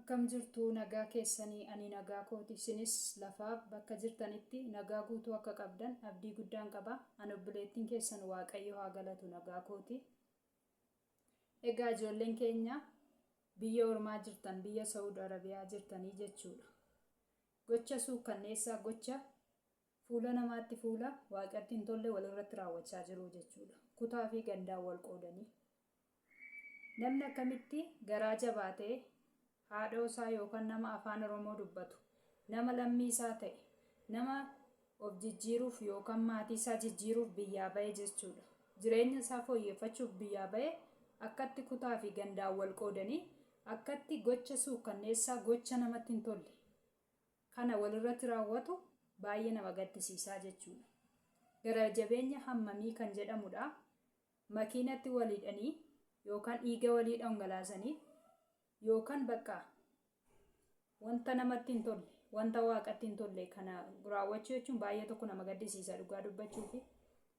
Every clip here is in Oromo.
Akkam jirtu nagaa keessanii ani nagaa kooti isinis lafaaf bakka jirtanitti nagaa guutuu akka qabdan abdii guddaan qaba. Ani obboleettiin keessan Waaqayyo haa galatu nagaa kooti. Egaa ijoolleen keenya biyya ormaa jirtan biyya Saudi Arabiyaa jirtanii jechuudha. Gocha suukkanneessaa gocha fuula namaatti fuula waaqatti hin tolle walirratti raawwachaa jiru jechuudha. Kutaa fi gandaan wal qoodanii. Namni akkamitti garaa jabaatee haadha isaa yookaan nama afaan Oromoo dubbatu nama lammii isaa ta'e nama of jijjiiruuf yookaan maatii isaa jijjiiruuf biyyaa ba'e jechuudha. Jireenya isaa fooyyeffachuuf biyyaa ba'e akkatti kutaa fi gandaan wal qoodanii akkatti gocha suukkanneessaa gocha namatti hin tolle kana walirratti raawwatu baay'ee nama gaddisiisaa jechuudha. Gara jabeenya hammamii kan jedhamudha. Makiinatti waliidhanii yookaan dhiiga walii dhangalaasanii yookaan bakka wanta namatti hin tolle wanta waaqatti hin tolle kana raawwachuu jechuun baay'ee tokko nama gaddisiisa dhugaa dubbachuuf.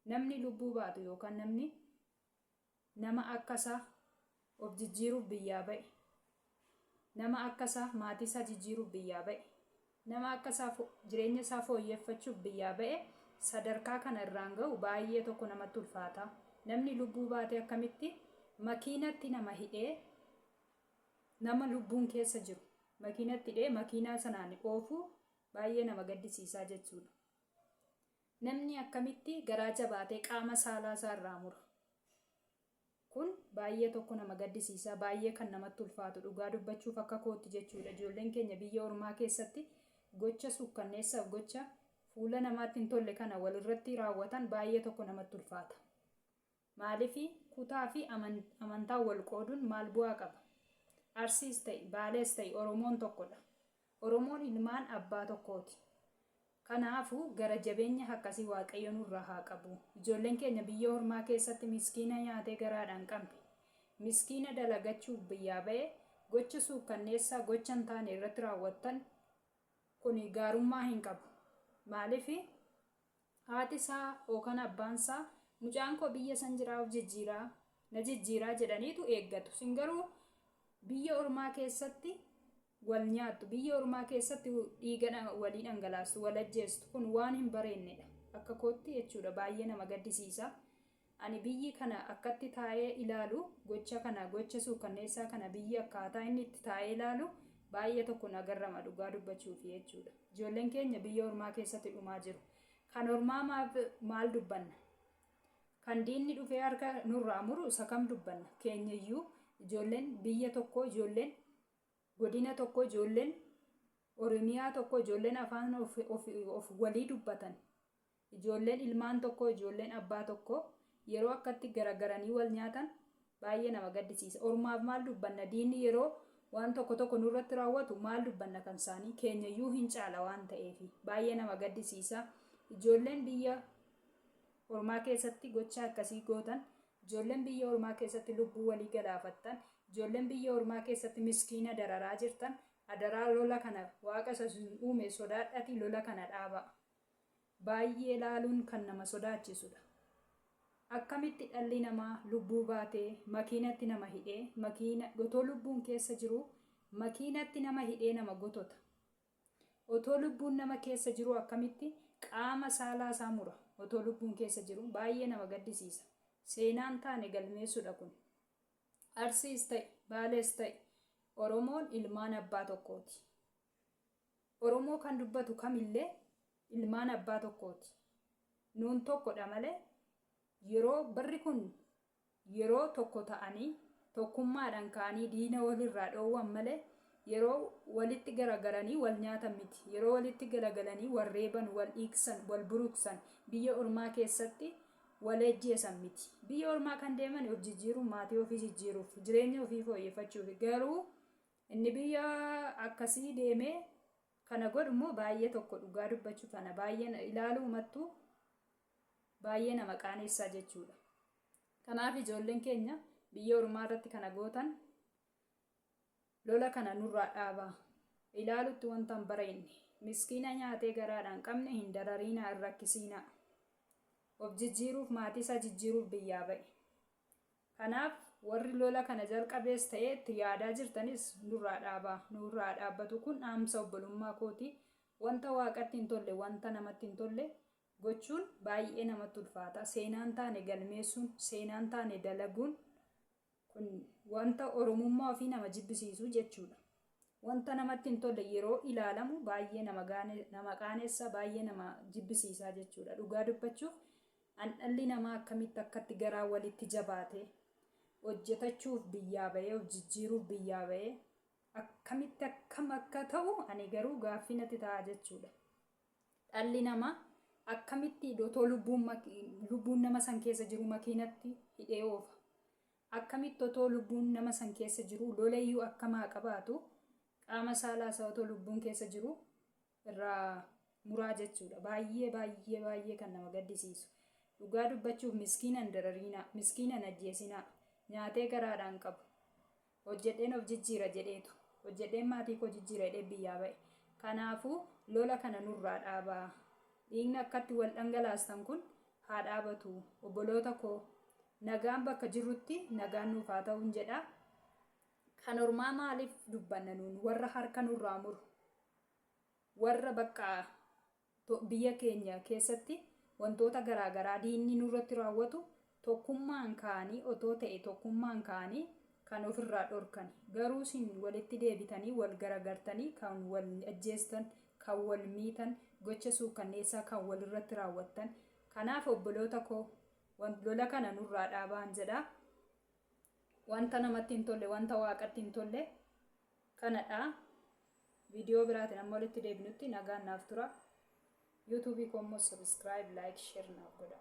Namni lubbuu baatu yookaan namni nama akkasaa of jijjiiruuf biyyaa ba'e nama akkasaa maatii isaa jijjiiruuf biyyaa ba'e nama akkasaa jireenya isaa fooyyeffachuuf biyyaa ba'e sadarkaa kana irraan ga'u baay'ee tokko namatti ulfaata. Namni lubbuu baate akkamitti makiinatti nama hidhee nama lubbuun keessa jiru makiinatti hidhee makiinaa sanaan oofuu baay'ee nama gaddisiisaa jechuudha. Namni akkamitti garaa jabaatee qaama saalaa isaa irraa mura kun baay'ee tokko nama gaddisiisaa baay'ee kan namatti ulfaatu dhugaa dubbachuuf akka kootti jechuudha. Ijoolleen keenya biyya ormaa keessatti gocha suukkanneessaaf gocha fuula namaatti hin tolle kana walirratti raawwatan baay'ee tokko namatti ulfaata. Maaliif kutaa fi amantaa wal qooduun maal bu'aa qaba? Arsiis ta'e Baalees ta'e Oromoon tokkodha. Oromoon ilmaan abbaa tokkooti. Kanaafuu gara jabeenya akkasii Waaqayyo nurraa haa qabu. Ijoolleen keenya biyya ormaa keessatti miskiina nyaatee garaadhaan qabne miskiina dalagachuuf biyyaa ba'e gocha suukkanneessaa gocha hin taane irratti raawwattan kun gaarummaa hin qabu. Maaliif haati isaa yookaan abbaan isaa mucaan koo biyya san jiraa of jijjiiraa na jijjiiraa jedhaniitu eeggatu. Sin garuu biyya ormaa keessatti wal nyaattu biyya ormaa keessatti dhiiga walii dhangalaastu wal ajjeestu kun waan hin bareennedha akka kootti jechuudha. Baay'ee nama gaddisiisa. Ani biyyi kana akkatti taa'ee ilaalu gocha kana gocha suukkanneessaa kana biyyi akkaataa inni itti taa'ee ilaalu baay'ee tokko nagarrama dhugaa dubbachuuf jechuudha. Ijoolleen keenya biyya ormaa keessatti dhumaa jiru. Kan ormaa maal dubbanna? Kan diinni dhufee harka nurraa muru isa kam dubbanna? Keenyayyuu ijoolleen biyya tokko ijoolleen godina tokko ijoolleen Oromiyaa tokko ijoolleen afaan of walii dubbatan ijoolleen ilmaan tokko ijoolleen abbaa tokko yeroo akkatti garagaranii wal nyaatan baay'ee nama gaddisiisa. Ormaaf maal dubbanna? Diinni yeroo waan tokko nurratti raawwatu maal dubbanna? Kan isaanii keenyayyuu hin caala waan ta'eef baay'ee nama gaddisiisa. Ijoolleen biyya ormaa keessatti gocha akkasii gootan ijoolleen biyya ormaa keessatti lubbuu walii galaafattan ijoolleen biyya ormaa keessatti miskiina dararaa jirtan adaraa lola kana waaqa isa uume sodaadhati lola kana dhaaba. Baay'ee ilaaluun kan nama sodaachisudha. Akkamitti dhalli namaa lubbuu baatee makiinatti nama hidhee makiina otoo lubbuun keessa jiru makiinatti nama hidhee nama gotota. Otoo lubbuun nama keessa jiru akkamitti qaama saalaa isaa mura otoo lubbuun keessa jiru baay'ee nama gaddisiisa. Seenaan taane galmeessudha kun. Arsiis ta'e Baalees ta'e Oromoon ilmaan abbaa tokkooti. Oromoo kan dubbatu kamillee ilmaan abbaa tokkooti. Nuun tokkodha malee yeroo barri kun yeroo tokko ta'anii tokkummaadhaan ka'anii diina walirraa dhoowwan malee yeroo walitti garagaranii wal nyaatan miti. Yeroo walitti garagalanii wal reeban wal dhiigsan wal buruqsan biyya ormaa keessatti wal ajjeesan miti. Biyya ormaa kan deeman of jijjiiruuf maatii ofii jijjiiruuf jireenya ofii fooyyeffachuuf. Garuu inni biyya akkasii deemee kana godhu immoo baay'ee tokko dhugaa dubbachuu kana baay'ee ilaaluu mattuu baay'ee nama qaanessaa jechuudha. Kanaaf ijoolleen keenya biyya ormaa irratti kana gootan lola kana nurraa dhaabaa. Ilaalutti wanta hin bareenne miskiina nyaatee garaadhaan qabne hin darariinaa hin rakkisiinaa. Of jijjiiruuf maatii isaa jijjiiruuf biyyaa ba'e. Kanaaf warri lola kana jalqabees ta'ee itti yaadaa jirtanis nurraa dhaabbatu. Kun dhaamsa obbolummaa kooti. Wanta waaqatti hin tolle, wanta namatti hin tolle gochuun baay'ee namatti ulfaata. Seenaan taane galmeessuun, seenaan taane dalaguun kun wanta oromummaa ofii nama jibbisiisu jechuudha. Wanta namatti hin tolle yeroo ilaalamu baay'ee nama qaanessa, baay'ee nama jibbisiisaa jechuudha. Dhugaa dubbachuuf dhalli namaa akkamitti akkatti garaa walitti jabaate hojjetachuuf biyyaa bahee, of jijjiiruuf biyyaa bahee akkamitti akkam akka ta'u ani garuu gaaffii natti ta'a jechuudha. Dhalli namaa akkamitti otoo lubbuun nama san keessa jiru makiinatti hidhee oofa. Akkamitti otoo lubbuun nama san keessa jiru lolayyuu akkamaa qabaatu qaama saalaa isaa otoo lubbuun keessa jiru irraa muraa jechuudha. Baay'ee kan nama gaddisiisu. Dhugaa dubbachuuf miskiina hin darariinaa, miskiina hin ajjeesinaa, nyaatee garaadhaan qabu. Hojjedheen of jijjiira jedheetu, hojjedheen maatii koo jijjiira jedhee biyyaa ba'e. Kanaafuu lola kana nurraa dhaabaa. Dhiigni akkatti wal dhangalaastan kun haa dhaabatu. Obboloota koo nagaan bakka jirrutti nagaan nuuf haa ta'uun jedha. Kan ormaa maaliif dubbanna nuun? Warra harka nurraa muru, warra bakka biyya keenya keessatti wantoota garaagaraa diinni nurratti raawwatu tokkummaan ka'anii otoo ta'e tokkummaan ka'anii kan ofirraa dhorkan. Garuu isin walitti deebitanii wal garagartanii kan wal ajjeestan, kan wal miitan, gocha suukanneessaa kan walirratti raawwattan. Kanaaf obboloota koo lola kana nurraa dhaabaan jedha. Wanta namatti hin tolle, wanta waaqatti hin tolle kanadha. Viidiyoo biraatiin amma walitti deebinutti nagaan naaf tura. YouTube kommo subscribe, like, share naaf godha.